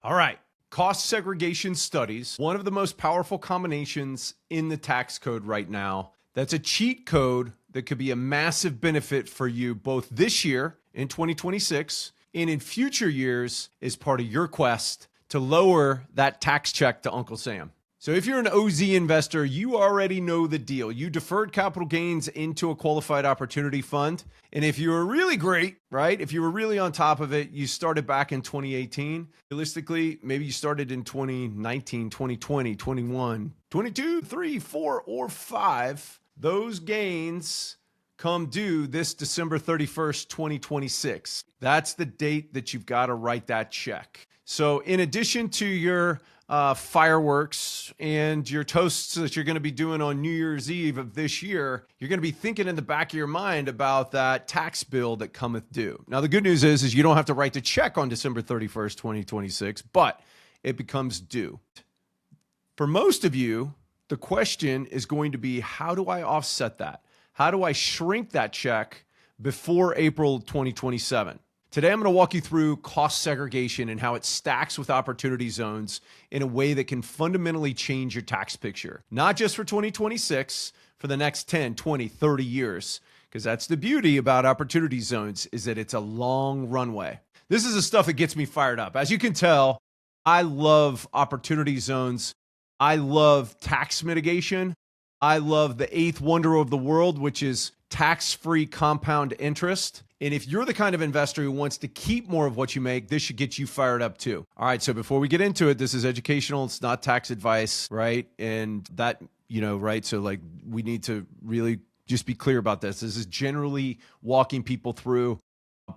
All right. Cost segregation studies, one of the most powerful combinations in the tax code right now. That's a cheat code that could be a massive benefit for you both this year in 2026 and in future years as part of your quest to lower that tax check to Uncle Sam. So if you're an OZ investor, you already know the deal. You deferred capital gains into a qualified opportunity fund. And if you were really great, right? If you were really on top of it, you started back in 2018. Realistically, maybe you started in 2019, 2020, 21, 22, 3, 4, or 5. Those gains come due this December 31st, 2026. That's the date that you've got to write that check. So in addition to your fireworks and your toasts that you're going to be doing on New Year's Eve of this year, you're going to be thinking in the back of your mind about that tax bill that cometh due. Now, the good news is you don't have to write the check on December 31st, 2026, but it becomes due. For most of you, the question is going to be, how do I offset that? How do I shrink that check before April 2027? Today, I'm going to walk you through cost segregation and how it stacks with opportunity zones in a way that can fundamentally change your tax picture, not just for 2026, for the next 10, 20, 30 years, because that's the beauty about opportunity zones is that it's a long runway. This is the stuff that gets me fired up. As you can tell, I love opportunity zones. I love tax mitigation. I love the eighth wonder of the world, which is tax-free compound interest. And if you're the kind of investor who wants to keep more of what you make, this should get you fired up too. All right, so before we get into it, this is educational. It's not tax advice, right? And that, right? So like we need to really just be clear about this. This is generally walking people through,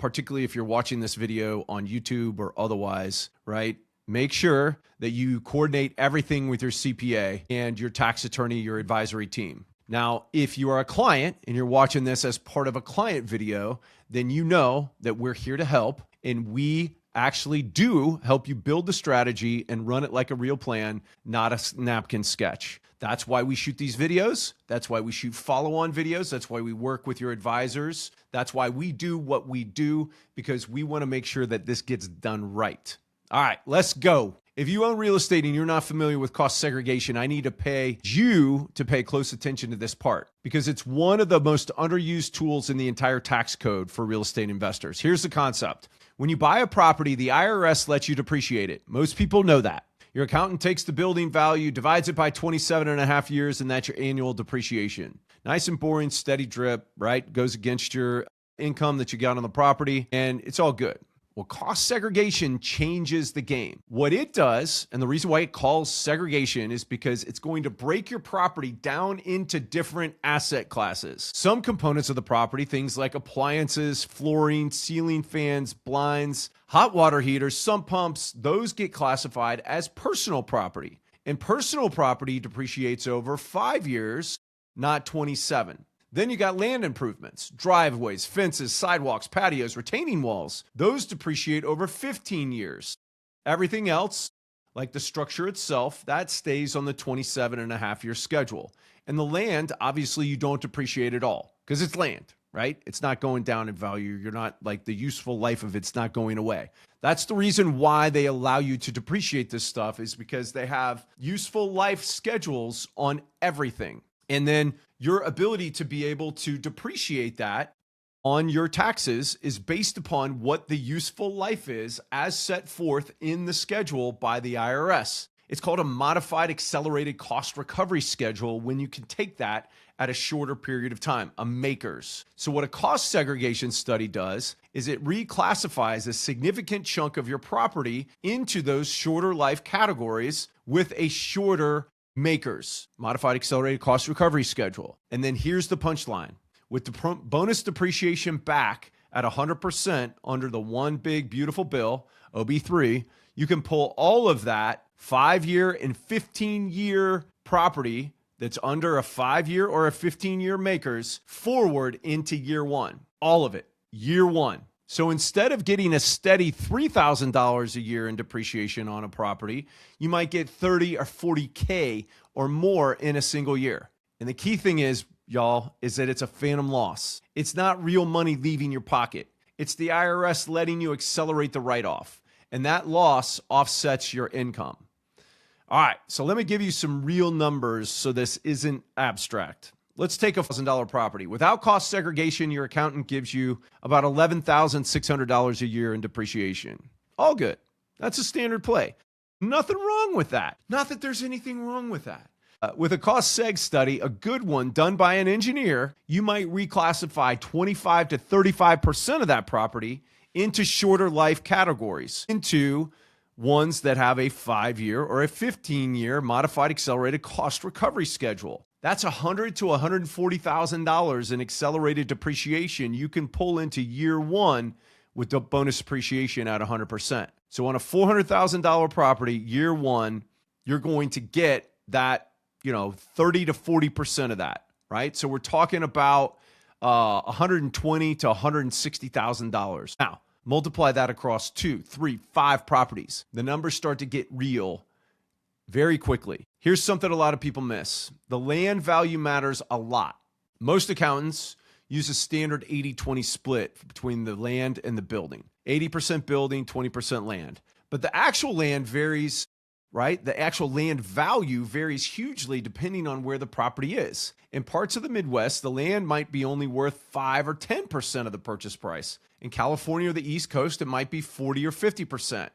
particularly if you're watching this video on YouTube or otherwise, right? Make sure that you coordinate everything with your CPA and your tax attorney, your advisory team. Now, if you are a client and you're watching this as part of a client video, then you know that we're here to help, and we actually do help you build the strategy and run it like a real plan, not a napkin sketch. That's why we shoot these videos. That's why we shoot follow-on videos. That's why we work with your advisors. That's why we do what we do, because we want to make sure that this gets done right. All right, let's go. If you own real estate and you're not familiar with cost segregation, I need to pay you to pay close attention to this part because it's one of the most underused tools in the entire tax code for real estate investors. Here's the concept. When you buy a property, the IRS lets you depreciate it. Most people know that. Your accountant takes the building value, divides it by 27 and a half years, and that's your annual depreciation. Nice and boring, steady drip, right? Goes against your income that you got on the property, and it's all good. Well, cost segregation changes the game. What it does, and the reason why it calls segregation is because it's going to break your property down into different asset classes. Some components of the property, things like appliances, flooring, ceiling fans, blinds, hot water heaters, sump pumps, those get classified as personal property. And personal property depreciates over 5 years, not 27. Then you got land improvements, driveways, fences, sidewalks, patios, retaining walls. Those depreciate over 15 years. Everything else, like the structure itself, that stays on the 27 and a half year schedule. And the land, obviously you don't depreciate at all because it's land, right? It's not going down in value. You're not like the useful life of it's not going away. That's the reason why they allow you to depreciate this stuff is because they have useful life schedules on everything. And then your ability to be able to depreciate that on your taxes is based upon what the useful life is as set forth in the schedule by the IRS. It's called a modified accelerated cost recovery schedule when you can take that at a shorter period of time, a MACRS. So what a cost segregation study does is it reclassifies a significant chunk of your property into those shorter life categories with a shorter MACRS, modified accelerated cost recovery schedule. And then here's the punchline. With the bonus depreciation back at 100% under the one big beautiful bill, OB3, you can pull all of that 5-year and 15-year property that's under a 5-year or a 15-year MACRS forward into year one. All of it, year one. So instead of getting a steady $3,000 a year in depreciation on a property, you might get 30 or 40K or more in a single year. And the key thing is, y'all, is that it's a phantom loss. It's not real money leaving your pocket. It's the IRS letting you accelerate the write-off. and that loss offsets your income. All right, so let me give you some real numbers so this isn't abstract. Let's take a $1,000 property. Without cost segregation, your accountant gives you about $11,600 a year in depreciation. All good. That's a standard play. Nothing wrong with that. Not that there's anything wrong with that. With a cost seg study, a good one done by an engineer, you might reclassify 25 to 35% of that property into shorter life categories, into ones that have a 5-year or a 15-year modified accelerated cost recovery schedule. That's $100,000 to $140,000 in accelerated depreciation you can pull into year one with the bonus depreciation at 100%. So on a $400,000 property, year one, you're going to get that, 30 to 40% of that, right? So we're talking about $120,000 to $160,000. Now, multiply that across 2, 3, 5 properties. The numbers start to get real very quickly. Here's something a lot of people miss. The land value matters a lot. Most accountants use a standard 80-20 split between the land and the building. 80% building, 20% land. But the actual land varies, right? The actual land value varies hugely depending on where the property is. In parts of the Midwest, the land might be only worth 5 or 10% of the purchase price. In California or the East Coast, it might be 40 or 50%.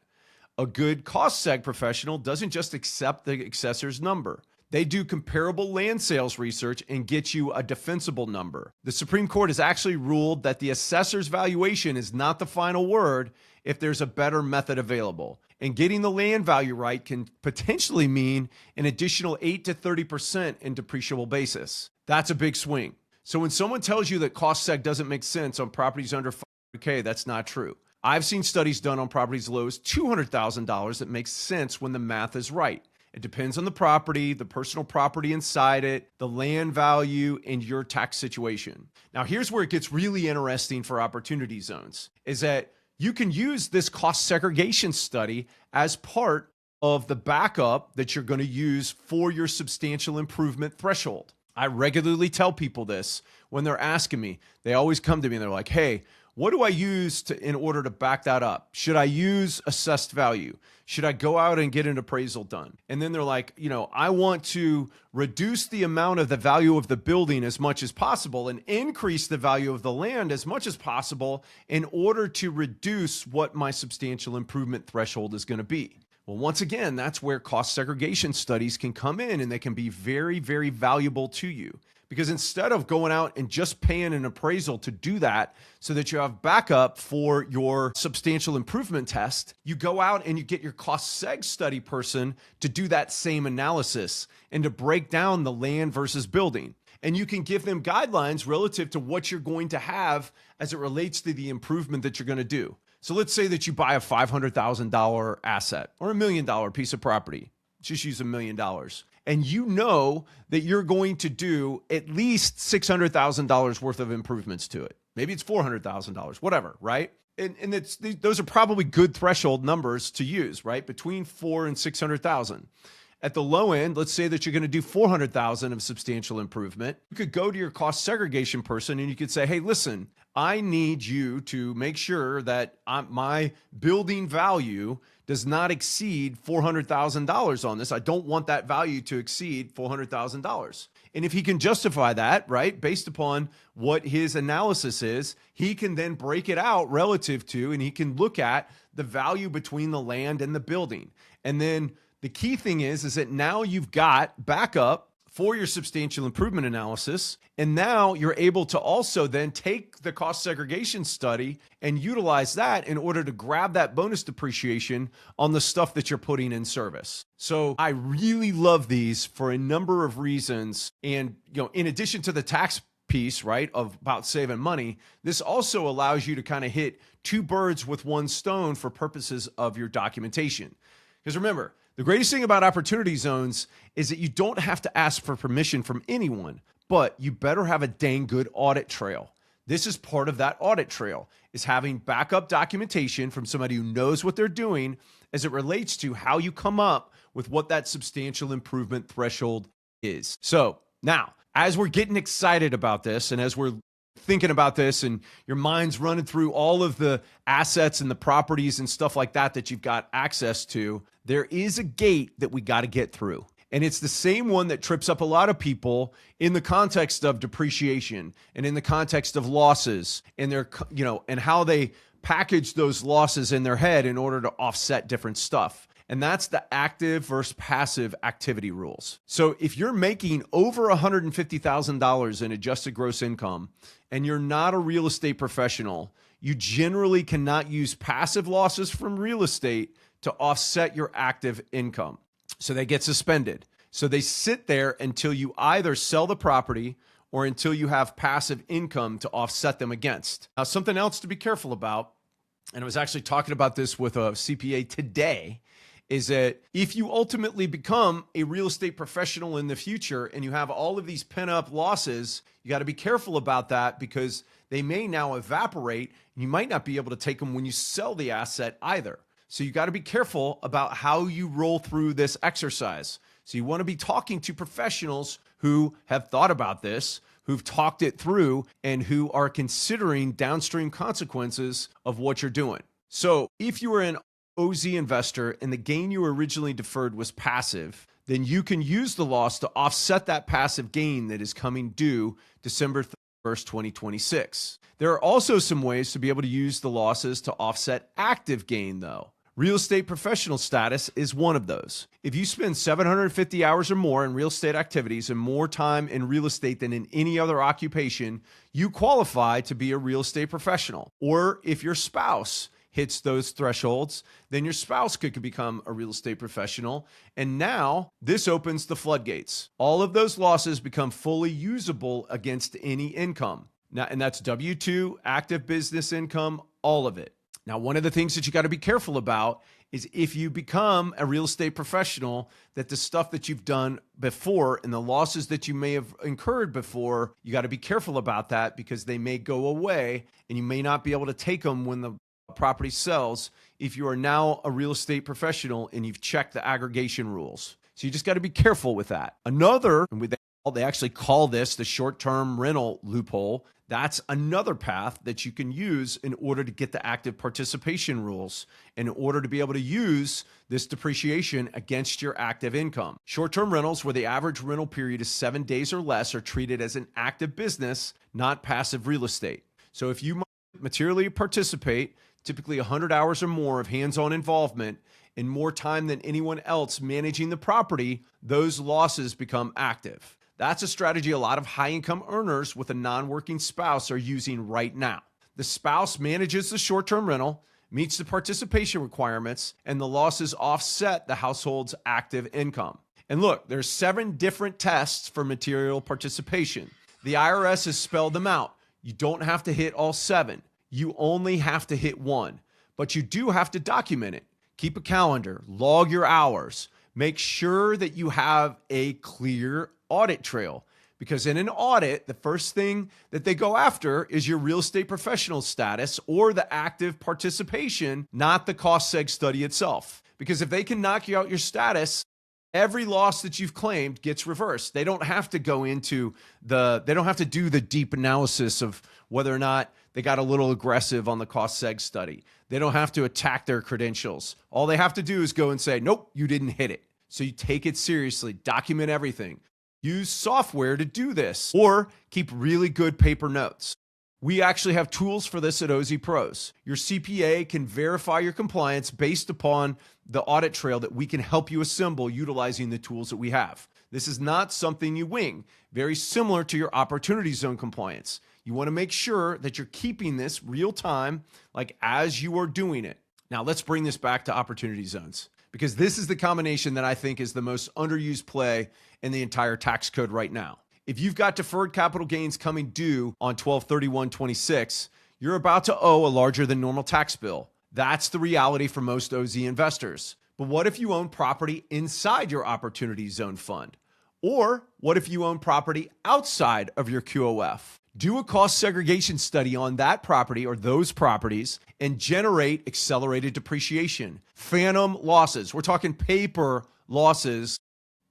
A good cost seg professional doesn't just accept the assessor's number. They do comparable land sales research and get you a defensible number. The Supreme Court has actually ruled that the assessor's valuation is not the final word if there's a better method available. And getting the land value right can potentially mean an additional 8 to 30% in depreciable basis. That's a big swing. So when someone tells you that cost seg doesn't make sense on properties under $500K, that's not true. I've seen studies done on properties as low as $200,000 that makes sense when the math is right. It depends on the property, the personal property inside it, the land value, and your tax situation. Now, here's where it gets really interesting for opportunity zones, is that you can use this cost segregation study as part of the backup that you're going to use for your substantial improvement threshold. I regularly tell people this when they're asking me. They always come to me and they're like, hey, what do I use in order to back that up? Should I use assessed value? Should I go out and get an appraisal done? And then they're like, I want to reduce the amount of the value of the building as much as possible and increase the value of the land as much as possible in order to reduce what my substantial improvement threshold is going to be. Well, once again, that's where cost segregation studies can come in, and they can be very, very valuable to you. Because instead of going out and just paying an appraisal to do that so that you have backup for your substantial improvement test, you go out and you get your cost seg study person to do that same analysis and to break down the land versus building. And you can give them guidelines relative to what you're going to have as it relates to the improvement that you're going to do. So let's say that you buy a $500,000 asset or $1 million piece of property. Just use $1 million. And you know that you're going to do at least $600,000 worth of improvements to it. Maybe it's $400,000, whatever, right? And those are probably good threshold numbers to use, right? Between $400,000 and $600,000. At the low end, let's say that you're going to do $400,000 of substantial improvement. You could go to your cost segregation person and you could say, hey, listen, I need you to make sure that my building value does not exceed $400,000 on this. I don't want that value to exceed $400,000. And if he can justify that, right, based upon what his analysis is, he can then break it out relative to, and he can look at the value between the land and the building. And then the key thing is that now you've got backup for your substantial improvement analysis. And now you're able to also then take the cost segregation study and utilize that in order to grab that bonus depreciation on the stuff that you're putting in service. So I really love these for a number of reasons. And, in addition to the tax piece, right, of about saving money, this also allows you to kind of hit 2 birds with 1 stone for purposes of your documentation. Because remember, the greatest thing about opportunity zones is that you don't have to ask for permission from anyone, but you better have a dang good audit trail. This is part of that audit trail, is having backup documentation from somebody who knows what they're doing as it relates to how you come up with what that substantial improvement threshold is. So now, as we're getting excited about this and as we're thinking about this and your mind's running through all of the assets and the properties and stuff like that that you've got access to, there is a gate that we got to get through. And it's the same one that trips up a lot of people in the context of depreciation and in the context of losses and their, and how they package those losses in their head in order to offset different stuff. And that's the active versus passive activity rules. So if you're making over $150,000 in adjusted gross income and you're not a real estate professional, you generally cannot use passive losses from real estate to offset your active income. So they get suspended. So they sit there until you either sell the property or until you have passive income to offset them against. Now, something else to be careful about, and I was actually talking about this with a CPA today, is that if you ultimately become a real estate professional in the future and you have all of these pent-up losses, you got to be careful about that because they may now evaporate and you might not be able to take them when you sell the asset either. So you got to be careful about how you roll through this exercise. So you want to be talking to professionals who have thought about this, who've talked it through, and who are considering downstream consequences of what you're doing. So if you were an OZ investor and the gain you originally deferred was passive, then you can use the loss to offset that passive gain that is coming due December 31st, 2026. There are also some ways to be able to use the losses to offset active gain though. Real estate professional status is one of those. If you spend 750 hours or more in real estate activities and more time in real estate than in any other occupation, you qualify to be a real estate professional. Or if your spouse hits those thresholds, then your spouse could become a real estate professional. And now this opens the floodgates. All of those losses become fully usable against any income. Now, and that's W-2, active business income, all of it. Now, one of the things that you got to be careful about is if you become a real estate professional, that the stuff that you've done before and the losses that you may have incurred before, you got to be careful about that because they may go away and you may not be able to take them when the property sells if you are now a real estate professional and you've checked the aggregation rules. So you just got to be careful with that. Another, and they actually call this the short-term rental loophole. That's another path that you can use in order to get the active participation rules, in order to be able to use this depreciation against your active income. Short-term rentals, where the average rental period is 7 days or less, are treated as an active business, not passive real estate. So if you materially participate, typically 100 hours or more of hands-on involvement and more time than anyone else managing the property, those losses become active. That's a strategy a lot of high-income earners with a non-working spouse are using right now. The spouse manages the short-term rental, meets the participation requirements, and the losses offset the household's active income. And look, there's 7 different tests for material participation. The IRS has spelled them out. You don't have to hit all 7. You only have to hit 1, but you do have to document it. Keep a calendar, log your hours, make sure that you have a clear audit trail, because in an audit, the first thing that they go after is your real estate professional status or the active participation, not the cost seg study itself. Because if they can knock you out your status, every loss that you've claimed gets reversed. They don't have to go into they don't have to do the deep analysis of whether or not they got a little aggressive on the cost seg study. They don't have to attack their credentials. All they have to do is go and say, nope, you didn't hit it. So you take it seriously, document everything. Use software to do this, or keep really good paper notes. We actually have tools for this at OZPros. Your CPA can verify your compliance based upon the audit trail that we can help you assemble utilizing the tools that we have. This is not something you wing. Very similar to your opportunity zone compliance. You want to make sure that you're keeping this real time, like as you are doing it. Now let's bring this back to opportunity zones, because this is the combination that I think is the most underused play in the entire tax code right now. If you've got deferred capital gains coming due on 12/31/26, you're about to owe a larger than normal tax bill. That's the reality for most OZ investors. But what if you own property inside your opportunity zone fund? Or what if you own property outside of your QOF? Do a cost segregation study on that property or those properties and generate accelerated depreciation. Phantom losses. We're talking paper losses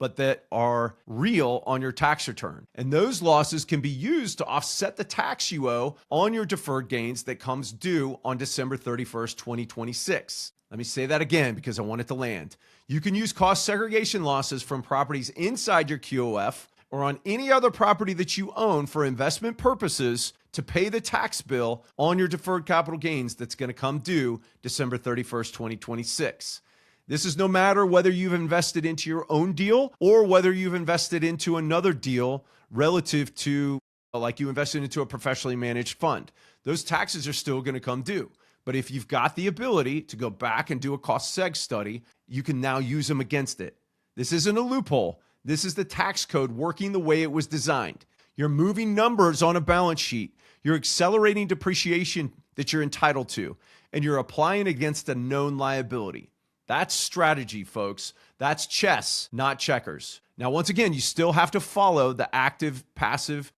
but that are real on your tax return. And those losses can be used to offset the tax you owe on your deferred gains that comes due on December 31st, 2026. Let me say that again because I want it to land. You can use cost segregation losses from properties inside your QOF or on any other property that you own for investment purposes to pay the tax bill on your deferred capital gains that's going to come due December 31st, 2026. This is no matter whether you've invested into your own deal or whether you've invested into another deal relative to, like you invested into a professionally managed fund. Those taxes are still going to come due. But if you've got the ability to go back and do a cost seg study, you can now use them against it. This isn't a loophole. This is the tax code working the way it was designed. You're moving numbers on a balance sheet. You're accelerating depreciation that you're entitled to, and you're applying against a known liability. That's strategy, folks. That's chess, not checkers. Now, once again, you still have to follow the active-passive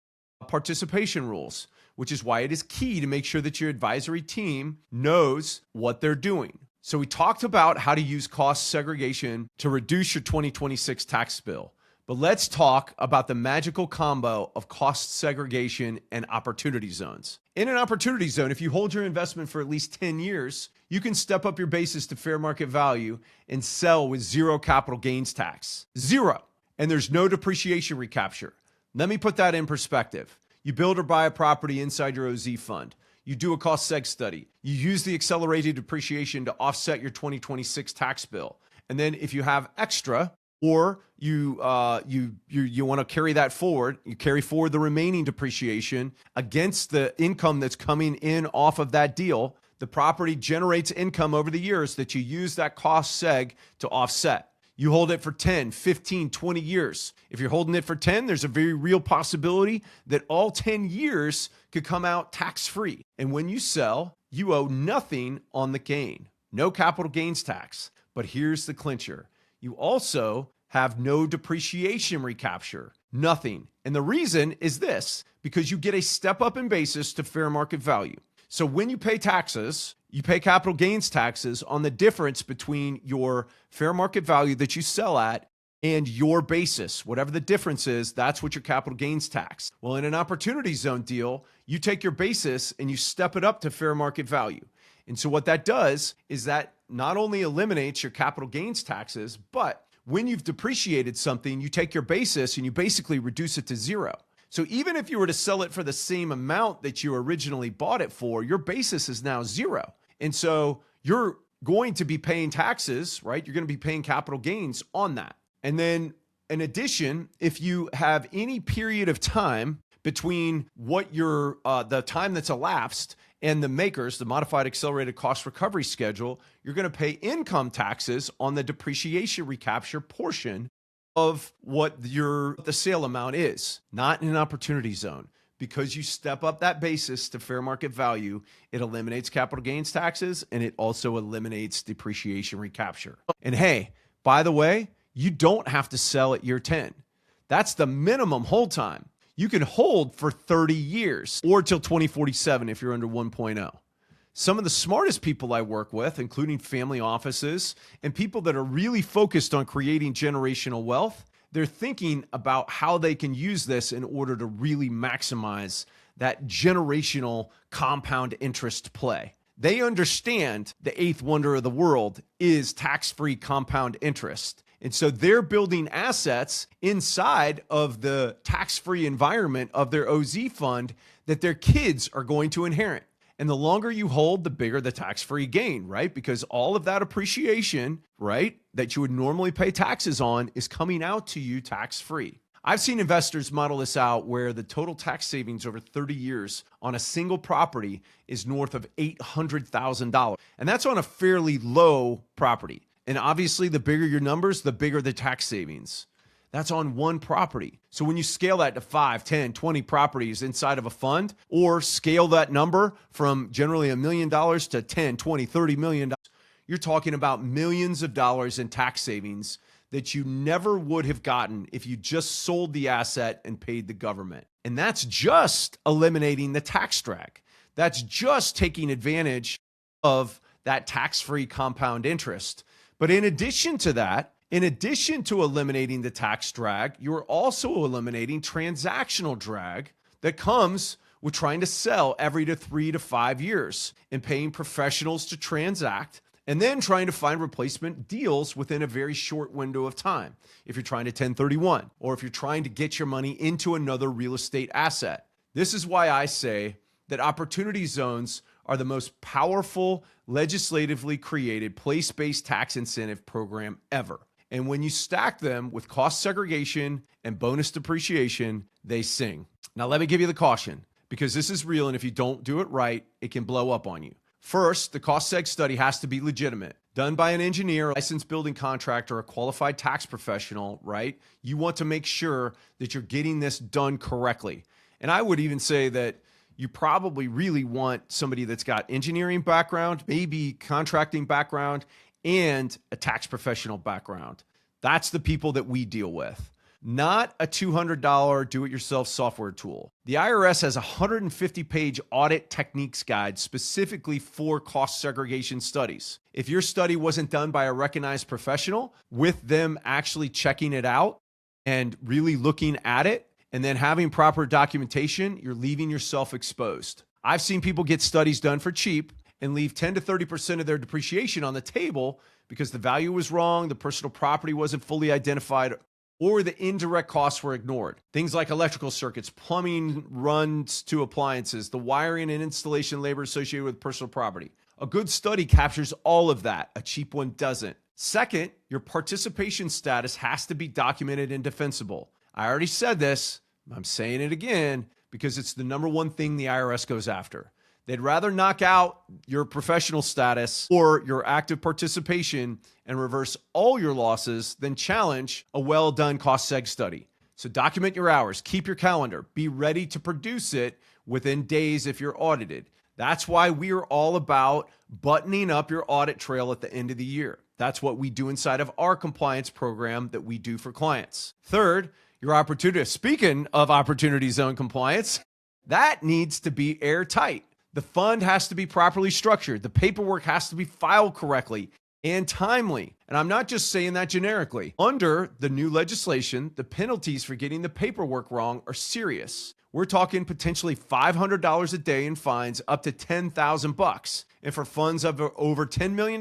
participation rules, which is why it is key to make sure that your advisory team knows what they're doing. So we talked about how to use cost segregation to reduce your 2026 tax bill. But let's talk about the magical combo of cost segregation and opportunity zones. In an opportunity zone, if you hold your investment for at least 10 years, you can step up your basis to fair market value and sell with zero capital gains tax. Zero. And there's no depreciation recapture. Let me put that in perspective. You build or buy a property inside your OZ fund. You do a cost seg study. You use the accelerated depreciation to offset your 2026 tax bill. And then if you have extra, or you want to carry that forward, you carry forward the remaining depreciation against the income that's coming in off of that deal. The property generates income over the years that you use that cost seg to offset. You hold it for 10, 15, 20 years. If you're holding it for 10, there's a very real possibility that all 10 years could come out tax-free. And when you sell, you owe nothing on the gain. No capital gains tax. But here's the clincher. You also have no depreciation recapture. Nothing. And the reason is this, because you get a step up in basis to fair market value. So when you pay taxes, you pay capital gains taxes on the difference between your fair market value that you sell at and your basis. Whatever the difference is, that's what your capital gains tax. Well, in an opportunity zone deal, you take your basis and you step it up to fair market value. And so what that does is that not only eliminates your capital gains taxes, but when you've depreciated something, you take your basis and you basically reduce it to zero. So even if you were to sell it for the same amount that you originally bought it for, your basis is now zero. And so you're going to be paying taxes, right? You're going to be paying capital gains on that. And then in addition, if you have any period of time between what your the time that's elapsed and the makers, the modified accelerated cost recovery schedule, you're going to pay income taxes on the depreciation recapture portion of what the sale amount is, not in an opportunity zone. Because you step up that basis to fair market value, it eliminates capital gains taxes and it also eliminates depreciation recapture. And hey, by the way, you don't have to sell at year 10. That's the minimum hold time. You can hold for 30 years or till 2047 if you're under 1.0. Some of the smartest people I work with, including family offices and people that are really focused on creating generational wealth, they're thinking about how they can use this in order to really maximize that generational compound interest play. They understand the eighth wonder of the world is tax-free compound interest. And so they're building assets inside of the tax-free environment of their OZ fund that their kids are going to inherit. And the longer you hold, the bigger the tax-free gain, right? Because all of that appreciation, right, that you would normally pay taxes on is coming out to you tax-free. I've seen investors model this out where the total tax savings over 30 years on a single property is north of $800,000. And that's on a fairly low property. And obviously, the bigger your numbers, the bigger the tax savings. That's on one property. So when you scale that to 5, 10, 20 properties inside of a fund, or scale that number from generally $1 million to 10, 20, $30 million, you're talking about millions of dollars in tax savings that you never would have gotten if you just sold the asset and paid the government. And that's just eliminating the tax drag. That's just taking advantage of that tax-free compound interest. But in addition to that, In addition to eliminating the tax drag, you're also eliminating transactional drag that comes with trying to sell every 3 to 5 years and paying professionals to transact and then trying to find replacement deals within a very short window of time. If you're trying to 1031 or if you're trying to get your money into another real estate asset. This is why I say that opportunity zones are the most powerful legislatively created place-based tax incentive program ever. And when you stack them with cost segregation and bonus depreciation, they sing. Now, let me give you the caution, because this is real, and if you don't do it right, it can blow up on you. First, the cost seg study has to be legitimate, done by an engineer, a licensed building contractor, a qualified tax professional, right? You want to make sure that you're getting this done correctly. And I would even say that you probably really want somebody that's got engineering background, maybe contracting background, and a tax professional background. That's the people that we deal with, not a $200 do-it-yourself software tool. The IRS has a 150-page audit techniques guide specifically for cost segregation studies. If your study wasn't done by a recognized professional, with them actually checking it out and really looking at it, and then having proper documentation, you're leaving yourself exposed. I've seen people get studies done for cheap and leave 10 to 30% of their depreciation on the table because the value was wrong, the personal property wasn't fully identified, or the indirect costs were ignored. Things like electrical circuits, plumbing runs to appliances, the wiring and installation labor associated with personal property. A good study captures all of that. A cheap one doesn't. Second, your participation status has to be documented and defensible. I already said this, I'm saying it again, because it's the number one thing the IRS goes after. They'd rather knock out your professional status or your active participation and reverse all your losses than challenge a well-done cost seg study. So document your hours, keep your calendar, be ready to produce it within days if you're audited. That's why we are all about buttoning up your audit trail at the end of the year. That's what we do inside of our compliance program that we do for clients. Third, your opportunity. Speaking of opportunity zone compliance, that needs to be airtight. The fund has to be properly structured. The paperwork has to be filed correctly and timely. And I'm not just saying that generically. Under the new legislation, the penalties for getting the paperwork wrong are serious. We're talking potentially $500 a day in fines up to $10,000. And for funds of over $10 million,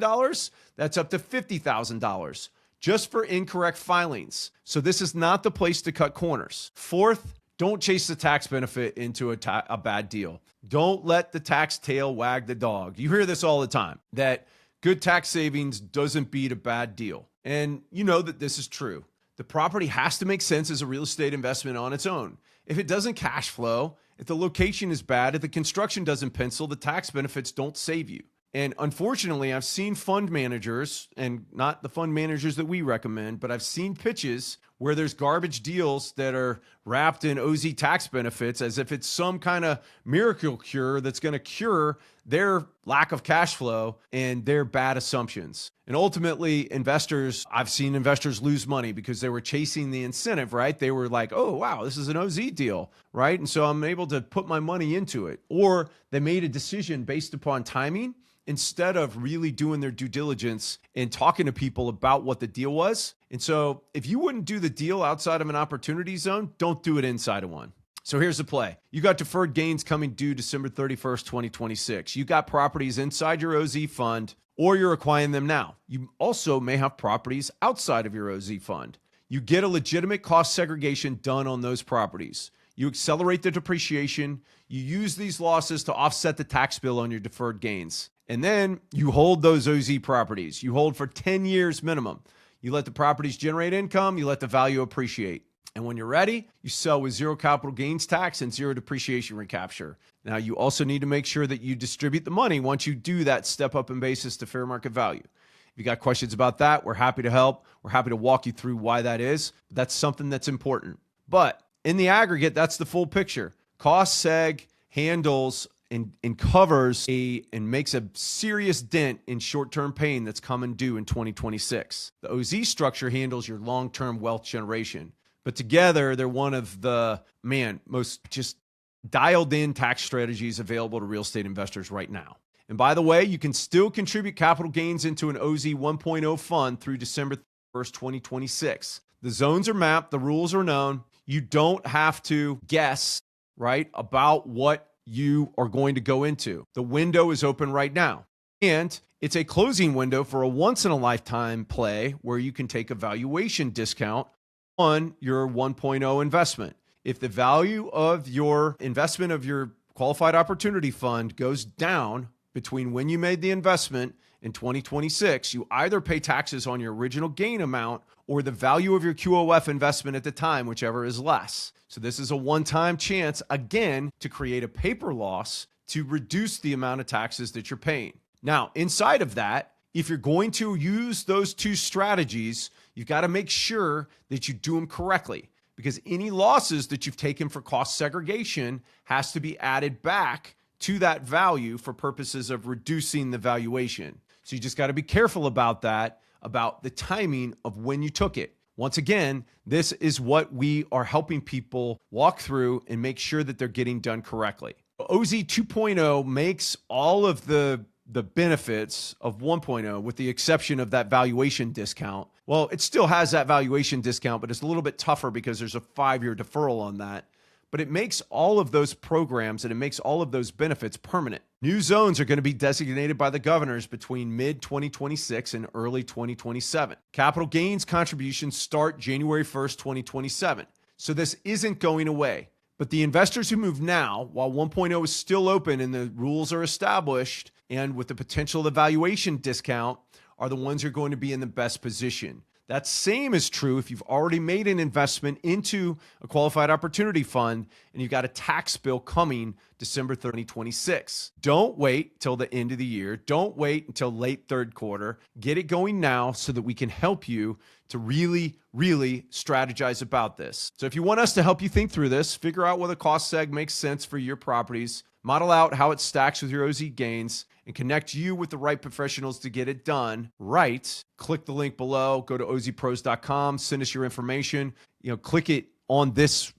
that's up to $50,000 just for incorrect filings. So this is not the place to cut corners. Fourth, don't chase the tax benefit into a bad deal. Don't let the tax tail wag the dog. You hear this all the time, that good tax savings doesn't beat a bad deal. And you know that this is true. The property has to make sense as a real estate investment on its own. If it doesn't cash flow, if the location is bad, if the construction doesn't pencil, the tax benefits don't save you. And unfortunately, I've seen fund managers, and not the fund managers that we recommend, but I've seen pitches where there's garbage deals that are wrapped in OZ tax benefits as if it's some kind of miracle cure that's going to cure their lack of cash flow and their bad assumptions. And ultimately, I've seen investors lose money because they were chasing the incentive, right? They were like, oh, wow, this is an OZ deal, right? And so I'm able to put my money into it. Or they made a decision based upon timing instead of really doing their due diligence and talking to people about what the deal was. And so if you wouldn't do the deal outside of an opportunity zone, don't do it inside of one. So here's the play. You got deferred gains coming due December 31st, 2026. You got properties inside your OZ fund, or you're acquiring them now. You also may have properties outside of your OZ fund. You get a legitimate cost segregation done on those properties. You accelerate the depreciation. You use these losses to offset the tax bill on your deferred gains. And then you hold those OZ properties. You hold for 10 years minimum. You let the properties generate income. You let the value appreciate. And when you're ready, you sell with zero capital gains tax and zero depreciation recapture. Now, you also need to make sure that you distribute the money once you do that step up in basis to fair market value. If you got questions about that, we're happy to help. We're happy to walk you through why that is. That's something that's important. But in the aggregate, that's the full picture. Cost seg handles and covers and makes a serious dent in short-term pain that's coming due in 2026. The OZ structure handles your long-term wealth generation. But together, they're one of the, most just dialed in tax strategies available to real estate investors right now. And by the way, you can still contribute capital gains into an OZ 1.0 fund through December 1st, 1st, 2026. The zones are mapped, the rules are known. You don't have to guess, right, about what you are going to go into. The window is open right now. And it's a closing window for a once-in-a-lifetime play where you can take a valuation discount on your 1.0 investment. If the value of your investment of your qualified opportunity fund goes down between when you made the investment in 2026, you either pay taxes on your original gain amount or the value of your QOF investment at the time, whichever is less. So this is a one-time chance, again, to create a paper loss to reduce the amount of taxes that you're paying. Now, inside of that, if you're going to use those two strategies, you've got to make sure that you do them correctly, because any losses that you've taken for cost segregation has to be added back to that value for purposes of reducing the valuation. So you just got to be careful about that, about the timing of when you took it. Once again, this is what we are helping people walk through and make sure that they're getting done correctly. OZ 2.0 makes all of the benefits of 1.0 with the exception of that valuation discount. Well, it still has that valuation discount, but it's a little bit tougher because there's a 5-year deferral on that. But it makes all of those programs and it makes all of those benefits permanent. New zones are going to be designated by the governors between mid-2026 and early 2027. Capital gains contributions start January 1st, 2027. So this isn't going away. But the investors who move now, while 1.0 is still open and the rules are established, and with the potential valuation discount, are the ones who are going to be in the best position. That same is true if you've already made an investment into a qualified opportunity fund and you've got a tax bill coming December 2026. Don't wait till the end of the year. Don't wait until late third quarter. Get it going now so that we can help you to really strategize about this. So if you want us to help you think through this, figure out whether cost seg makes sense for your properties, model out how it stacks with your OZ gains, and connect you with the right professionals to get it done right, click the link below, go to OZPros.com, send us your information, click it on this,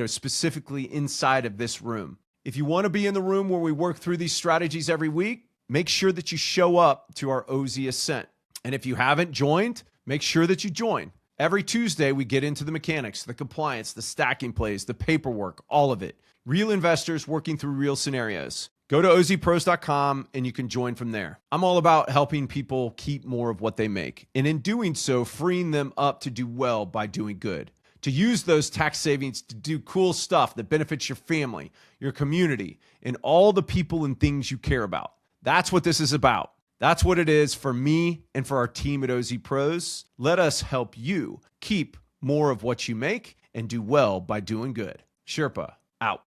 specifically inside of this room. If you want to be in the room where we work through these strategies every week, make sure that you show up to our OZ Ascent. And if you haven't joined, make sure that you join. Every Tuesday, we get into the mechanics, the compliance, the stacking plays, the paperwork, all of it. Real investors working through real scenarios. Go to OZPros.com and you can join from there. I'm all about helping people keep more of what they make, and in doing so, freeing them up to do well by doing good, to use those tax savings to do cool stuff that benefits your family, your community, and all the people and things you care about. That's what this is about. That's what it is for me and for our team at OZ Pros. Let us help you keep more of what you make and do well by doing good. Sherpa out.